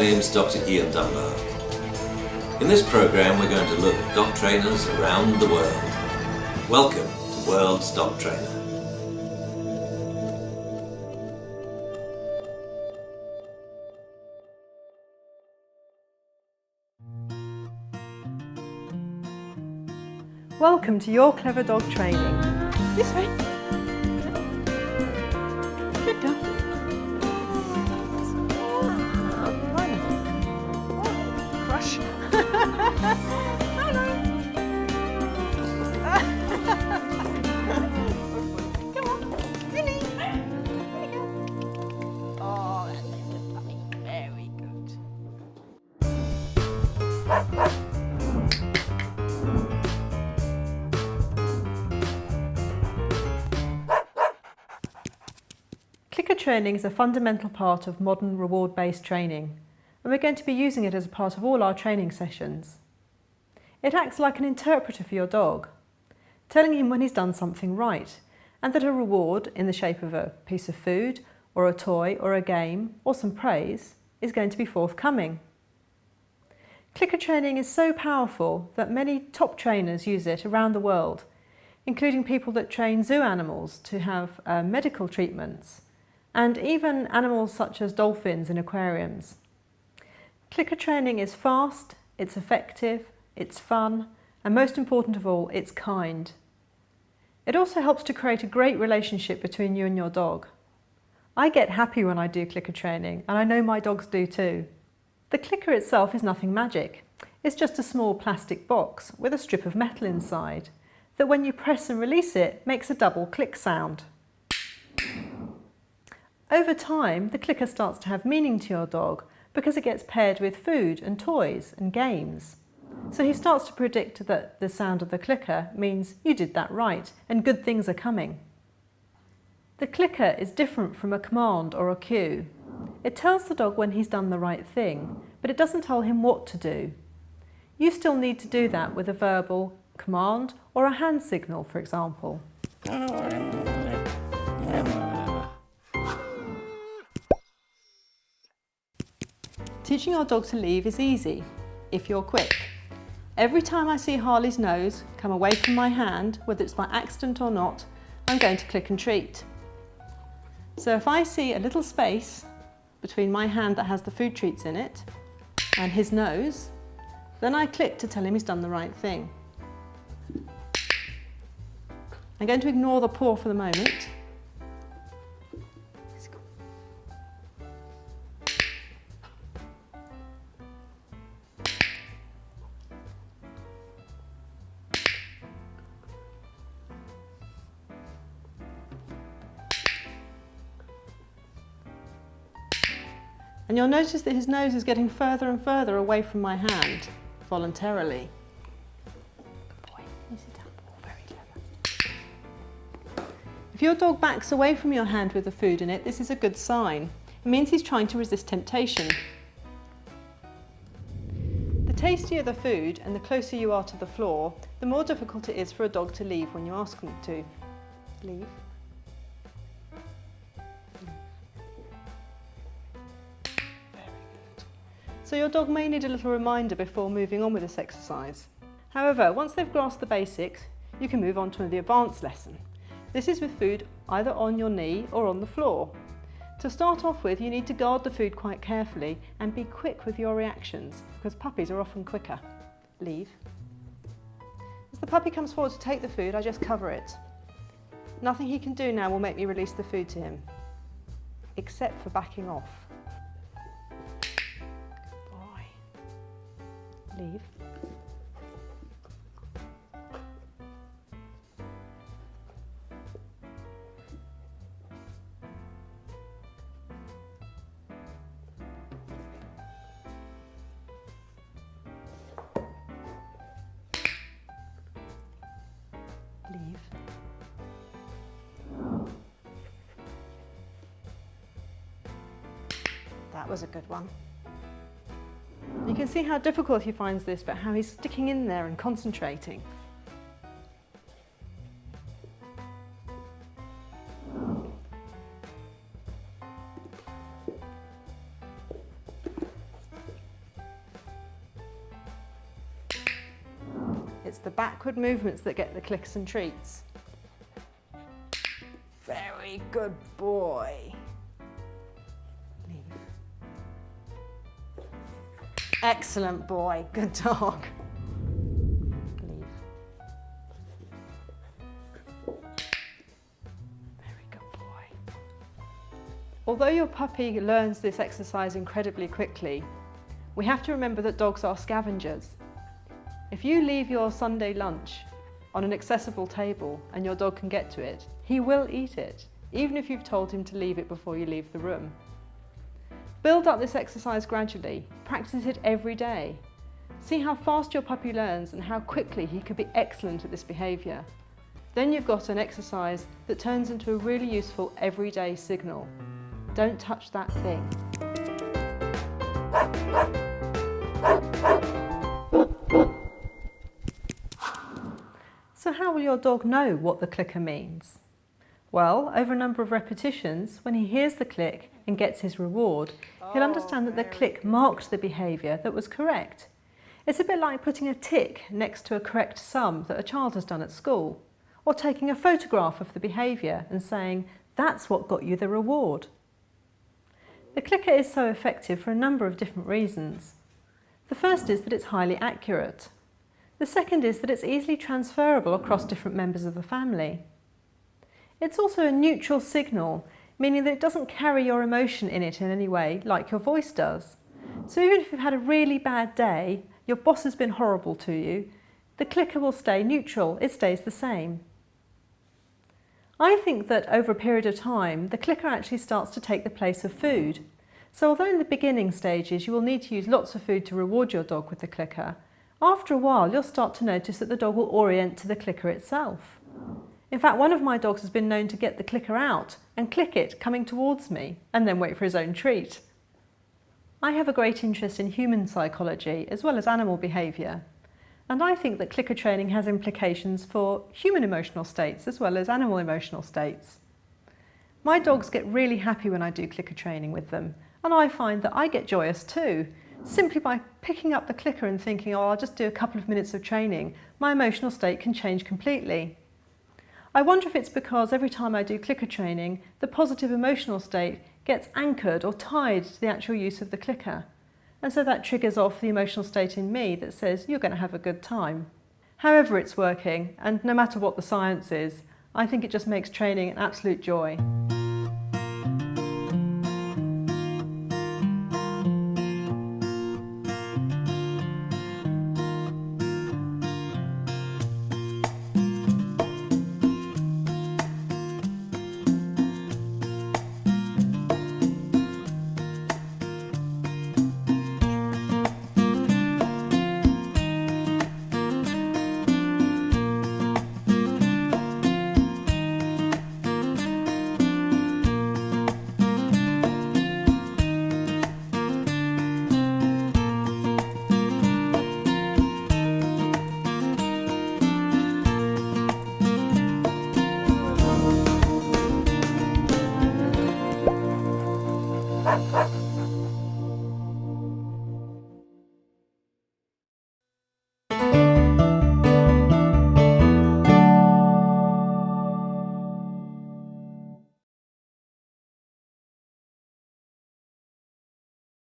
name's Dr. Ian Dunbar. In this programme we're going to look at dog trainers around the world. Welcome to World's Dog Trainer. Welcome to Your Clever Dog Training. This way. Good girl. Crush. Hello. Come on, Lily. There you go. Oh, that's a good puppy. Very good. Clicker training is a fundamental part of modern reward-based training, and we're going to be using it as a part of all our training sessions. It acts like an interpreter for your dog, telling him when he's done something right, and that a reward in the shape of a piece of food, or a toy, or a game, or some praise is going to be forthcoming. Clicker training is so powerful that many top trainers use it around the world, including people that train zoo animals to have medical treatments, and even animals such as dolphins in aquariums. Clicker training is fast, it's effective, it's fun, and most important of all, it's kind. It also helps to create a great relationship between you and your dog. I get happy when I do clicker training, and I know my dogs do too. The clicker itself is nothing magic. It's just a small plastic box with a strip of metal inside that when you press and release it makes a double click sound. Over time, the clicker starts to have meaning to your dog because it gets paired with food and toys and games. So he starts to predict that the sound of the clicker means you did that right and good things are coming. The clicker is different from a command or a cue. It tells the dog when he's done the right thing, but it doesn't tell him what to do. You still need to do that with a verbal command or a hand signal, for example. Teaching our dog to leave is easy, if you're quick. Every time I see Harley's nose come away from my hand, whether it's by accident or not, I'm going to click and treat. So if I see a little space between my hand that has the food treats in it and his nose, then I click to tell him he's done the right thing. I'm going to ignore the paw for the moment. And you'll notice that his nose is getting further and further away from my hand, voluntarily. Good boy, you sit down. Oh, very clever. If your dog backs away from your hand with the food in it, this is a good sign. It means he's trying to resist temptation. The tastier the food and the closer you are to the floor, the more difficult it is for a dog to leave when you ask them to. Leave. So your dog may need a little reminder before moving on with this exercise. However, once they've grasped the basics, you can move on to the advanced lesson. This is with food either on your knee or on the floor. To start off with, you need to guard the food quite carefully and be quick with your reactions, because puppies are often quicker. Leave. As the puppy comes forward to take the food, I just cover it. Nothing he can do now will make me release the food to him, except for backing off. Leave. Leave. That was a good one. You can see how difficult he finds this, but how he's sticking in there and concentrating. It's the backward movements that get the clicks and treats. Very good boy. Leave. Excellent boy, good dog. Leave. Very good boy. Although your puppy learns this exercise incredibly quickly, we have to remember that dogs are scavengers. If you leave your Sunday lunch on an accessible table and your dog can get to it, he will eat it, even if you've told him to leave it before you leave the room. Build up this exercise gradually, practice it every day. See how fast your puppy learns and how quickly he could be excellent at this behaviour. Then you've got an exercise that turns into a really useful everyday signal. Don't touch that thing. So how will your dog know what the clicker means? Well, over a number of repetitions, when he hears the click and gets his reward, he'll understand that the click marked the behaviour that was correct. It's a bit like putting a tick next to a correct sum that a child has done at school, or taking a photograph of the behaviour and saying, that's what got you the reward. The clicker is so effective for a number of different reasons. The first is that it's highly accurate. The second is that it's easily transferable across different members of the family. It's also a neutral signal, meaning that it doesn't carry your emotion in it in any way like your voice does. So even if you've had a really bad day, your boss has been horrible to you, the clicker will stay neutral, it stays the same. I think that over a period of time, the clicker actually starts to take the place of food. So although in the beginning stages you will need to use lots of food to reward your dog with the clicker, after a while you'll start to notice that the dog will orient to the clicker itself. In fact, one of my dogs has been known to get the clicker out and click it coming towards me and then wait for his own treat. I have a great interest in human psychology as well as animal behaviour, and I think that clicker training has implications for human emotional states as well as animal emotional states. My dogs get really happy when I do clicker training with them, and I find that I get joyous too. Simply by picking up the clicker and thinking, oh, I'll just do a couple of minutes of training, my emotional state can change completely. I wonder if it's because every time I do clicker training, the positive emotional state gets anchored or tied to the actual use of the clicker. And so that triggers off the emotional state in me that says, you're going to have a good time. However it's working, and no matter what the science is, I think it just makes training an absolute joy.